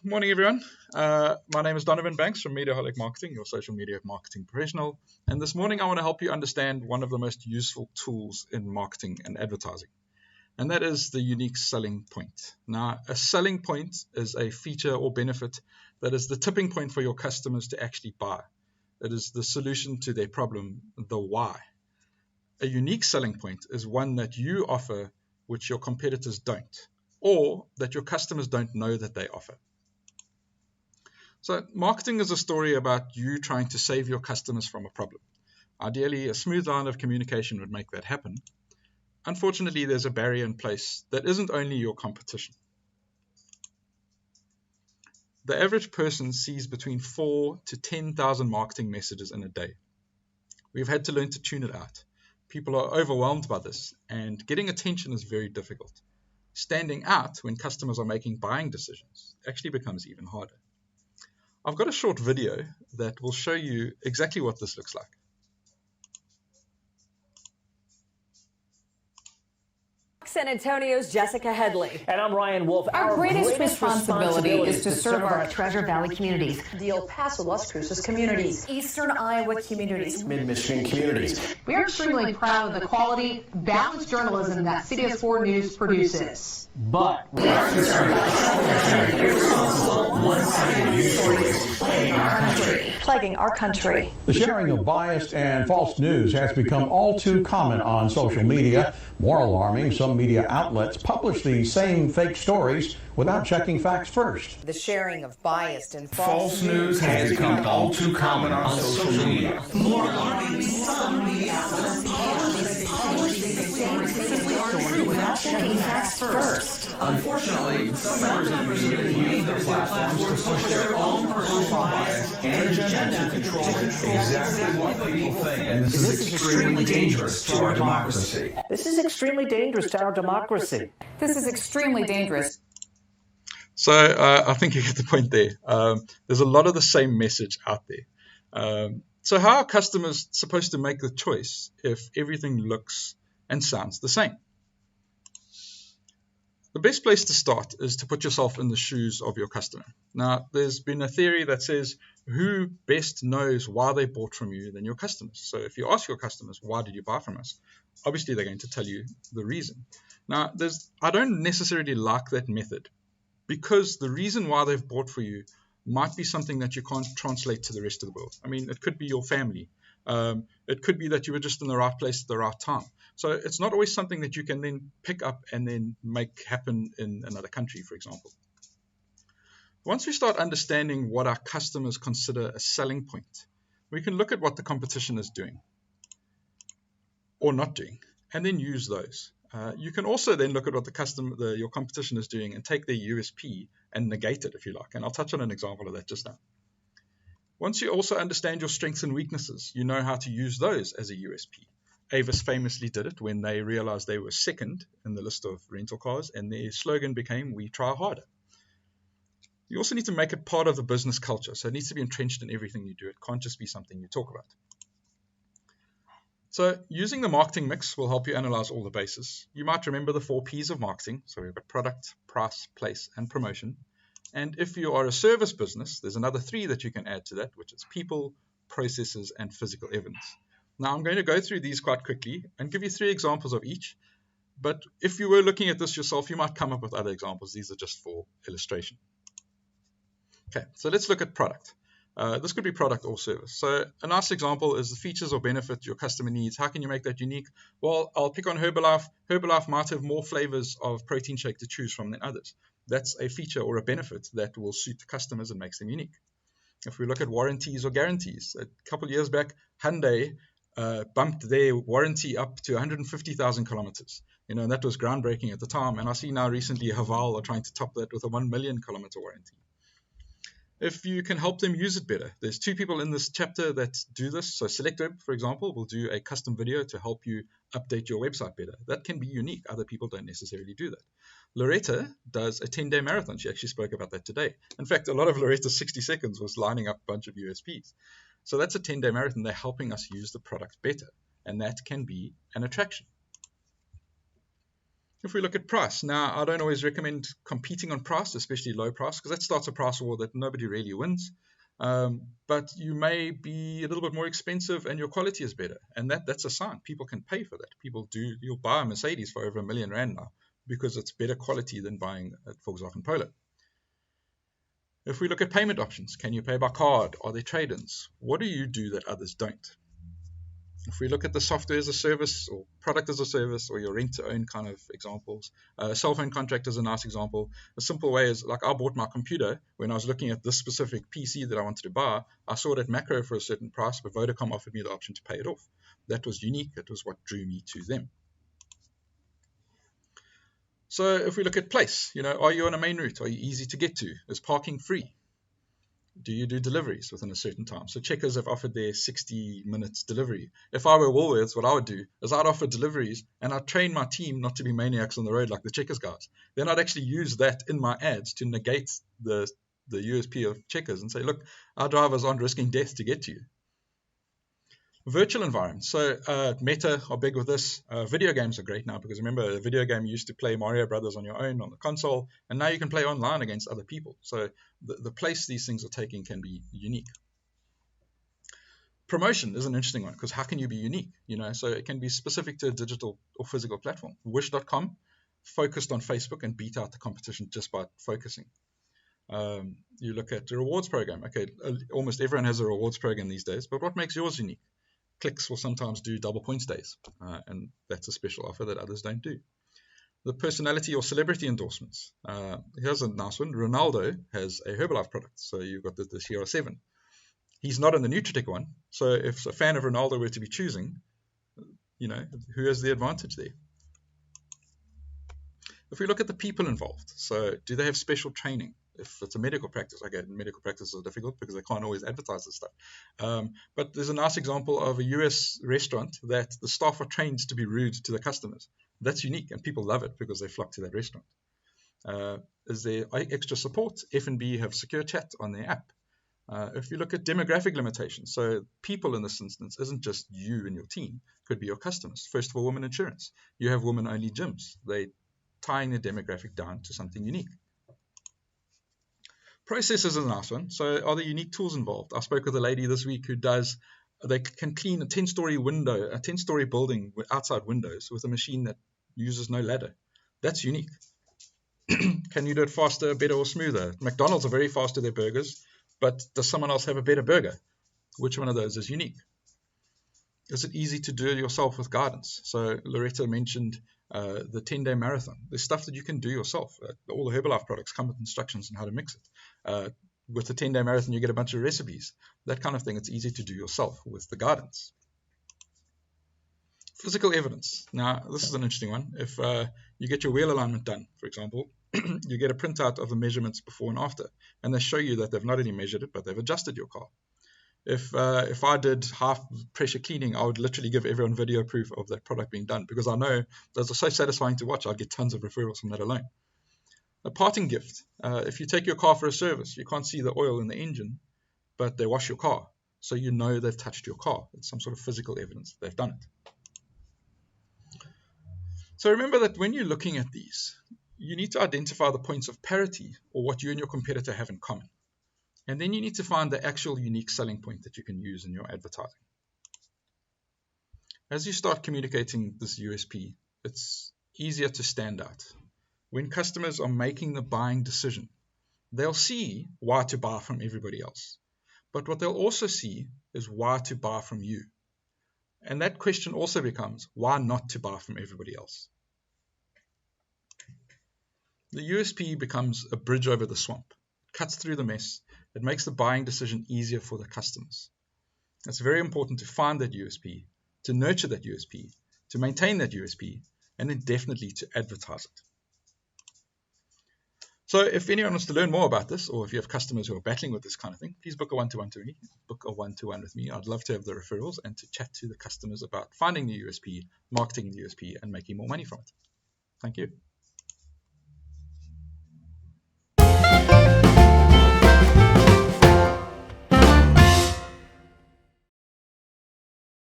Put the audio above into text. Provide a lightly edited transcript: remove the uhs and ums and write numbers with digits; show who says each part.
Speaker 1: Morning everyone. My name is Donovan Banks from Mediaholic Marketing, your social media marketing professional. And this morning I want to help you understand one of the most useful tools in marketing and advertising. And that is the unique selling point. Now, a selling point is a feature or benefit that is the tipping point for your customers to actually buy. It is the solution to their problem, the why. A unique selling point is one that you offer which your competitors don't, or that your customers don't know that they offer. So marketing is a story about you trying to save your customers from a problem. Ideally, a smooth line of communication would make that happen. Unfortunately, there's a barrier in place that isn't only your competition. The average person sees between 4,000 to 10,000 marketing messages in a day. We've had to learn to tune it out. People are overwhelmed by this, and getting attention is very difficult. Standing out when customers are making buying decisions actually becomes even harder. I've got a short video that will show you exactly what this looks like.
Speaker 2: San Antonio's Jessica Headley.
Speaker 3: And I'm Ryan Wolf.
Speaker 4: Our greatest responsibility is to serve our Treasure Valley communities,
Speaker 5: the El Paso, Las Cruces communities,
Speaker 4: Eastern Iowa communities,
Speaker 3: Mid-Michigan communities.
Speaker 6: We are extremely proud of the quality, balanced journalism that CBS 4 News produces.
Speaker 3: But we are concerned about irresponsible, one-sided news stories
Speaker 2: Plaguing our country.
Speaker 7: The sharing of biased and false news has become all too common on social media. More alarming, some media outlets publish these same fake stories without checking facts first.
Speaker 2: The sharing of biased and
Speaker 8: false news has become all too common on social media.
Speaker 9: More alarming, some media outlets publish these stories without checking facts first.
Speaker 8: Unfortunately, some members of the media use their platforms to push their own personal bias and agenda to control exactly what people think. And this is extremely dangerous to our democracy.
Speaker 3: this is extremely dangerous to our democracy.
Speaker 4: This is extremely dangerous.
Speaker 1: So I think you get the point there. There's a lot of the same message out there. So how are customers supposed to make the choice if everything looks and sounds the same? The best place to start is to put yourself in the shoes of your customer. Now, there's been a theory that says who best knows why they bought from you than your customers. So if you ask your customers, why did you buy from us? Obviously, they're going to tell you the reason. Now, I don't necessarily like that method because the reason why they've bought for you might be something that you can't translate to the rest of the world. I mean, it could be your family. It could be that you were just in the right place at the right time. So it's not always something that you can then pick up and then make happen in another country, for example. Once we start understanding what our customers consider a selling point, we can look at what the competition is doing or not doing, and then use those. You can also then look at what your competition is doing and take their USP and negate it if you like. And I'll touch on an example of that just now. Once you also understand your strengths and weaknesses, you know how to use those as a USP. Avis famously did it when they realized they were second in the list of rental cars, and their slogan became, "We try harder." You also need to make it part of the business culture, so it needs to be entrenched in everything you do. It can't just be something you talk about. So using the marketing mix will help you analyze all the bases. You might remember the 4 P's of marketing. So we've got product, price, place, and promotion. And if you are a service business, there's another 3 that you can add to that, which is people, processes, and physical evidence. Now, I'm going to go through these quite quickly and give you 3 examples of each. But if you were looking at this yourself, you might come up with other examples. These are just for illustration. Okay, so let's look at product. This could be product or service. So a nice example is the features or benefits your customer needs. How can you make that unique? Well, I'll pick on Herbalife. Herbalife might have more flavors of protein shake to choose from than others. That's a feature or a benefit that will suit the customers and makes them unique. If we look at warranties or guarantees, a couple of years back, Hyundai bumped their warranty up to 150,000 kilometers. And that was groundbreaking at the time. And I see now recently Haval are trying to top that with a 1 million kilometer warranty. If you can help them use it better, there's 2 people in this chapter that do this. So SelectWeb, for example, will do a custom video to help you update your website better. That can be unique. Other people don't necessarily do that. Loretta does a 10-day marathon. She actually spoke about that today. In fact, a lot of Loretta's 60 seconds was lining up a bunch of USPs. So that's a 10-day marathon. They're helping us use the product better. And that can be an attraction. If we look at price, now I don't always recommend competing on price, especially low price, because that starts a price war that nobody really wins. But you may be a little bit more expensive and your quality is better. And that's a sign. People can pay for that. You'll buy a Mercedes for over R1 million now because it's better quality than buying a Volkswagen Polo. If we look at payment options, can you pay by card? Are there trade-ins? What do you do that others don't? If we look at the software as a service or product as a service or your rent-to-own kind of examples, cell phone contract is a nice example. A simple way is, like, I bought my computer when I was looking at this specific PC that I wanted to buy. I saw it at Macro for a certain price, but Vodacom offered me the option to pay it off. That was unique. It was what drew me to them. So if we look at place, are you on a main route? Are you easy to get to? Is parking free? Do you do deliveries within a certain time? So Checkers have offered their 60 minutes delivery. If I were Woolworths, what I would do is I'd offer deliveries and I'd train my team not to be maniacs on the road like the Checkers guys. Then I'd actually use that in my ads to negate the USP of Checkers and say, look, our drivers aren't risking death to get to you. Virtual environments. So Meta are big with this. Video games are great now because remember, a video game you used to play Mario Brothers on your own on the console, and now you can play online against other people. So the place these things are taking can be unique. Promotion is an interesting one because how can you be unique? So it can be specific to a digital or physical platform. Wish.com focused on Facebook and beat out the competition just by focusing. You look at the rewards program. Okay, almost everyone has a rewards program these days, but what makes yours unique? Clicks will sometimes do double points days, and that's a special offer that others don't do. The personality or celebrity endorsements. Here's a nice one. Ronaldo has a Herbalife product, so you've got the CR7. He's not in the Nutritech one, so if a fan of Ronaldo were to be choosing, who has the advantage there? If we look at the people involved, so do they have special training? If it's a medical practice, okay, medical practices are difficult because they can't always advertise this stuff. But there's a nice example of a US restaurant that the staff are trained to be rude to the customers. That's unique, and people love it because they flock to that restaurant. Is there extra support? F&B have secure chat on their app. If you look at demographic limitations, so people in this instance isn't just you and your team, could be your customers. First of all, women insurance. You have women-only gyms. They're tying the demographic down to something unique. Processes is a nice one. So are there unique tools involved? I spoke with a lady this week who they can clean a 10-story window, a 10-story building with outside windows with a machine that uses no ladder. That's unique. Can you do it faster, better, or smoother? McDonald's are very fast to their burgers, but does someone else have a better burger? Which one of those is unique? Is it easy to do it yourself with guidance? So Loretta mentioned the 10-day marathon. There's stuff that you can do yourself. All the Herbalife products come with instructions on how to mix it. With the 10-day marathon, you get a bunch of recipes. That kind of thing, it's easy to do yourself with the guidance. Physical evidence. Now, this is an interesting one. If you get your wheel alignment done, for example, you get a printout of the measurements before and after, and they show you that they've not only measured it, but they've adjusted your car. If I did half pressure cleaning, I would literally give everyone video proof of that product being done because I know those are so satisfying to watch. I'd get tons of referrals from that alone. A parting gift. If you take your car for a service, you can't see the oil in the engine, but they wash your car. So you know they've touched your car. It's some sort of physical evidence that they've done it. So remember that when you're looking at these, you need to identify the points of parity or what you and your competitor have in common. And then you need to find the actual unique selling point that you can use in your advertising. As you start communicating this USP, it's easier to stand out. When customers are making the buying decision, they'll see why to buy from everybody else. But what they'll also see is why to buy from you. And that question also becomes, why not to buy from everybody else? The USP becomes a bridge over the swamp. It cuts through the mess. It makes the buying decision easier for the customers. It's very important to find that USP, to nurture that USP, to maintain that USP, and then definitely to advertise it. So if anyone wants to learn more about this, or if you have customers who are battling with this kind of thing, please book a one-to-one with me. I'd love to have the referrals and to chat to the customers about finding the USP, marketing the USP, and making more money from it. Thank you.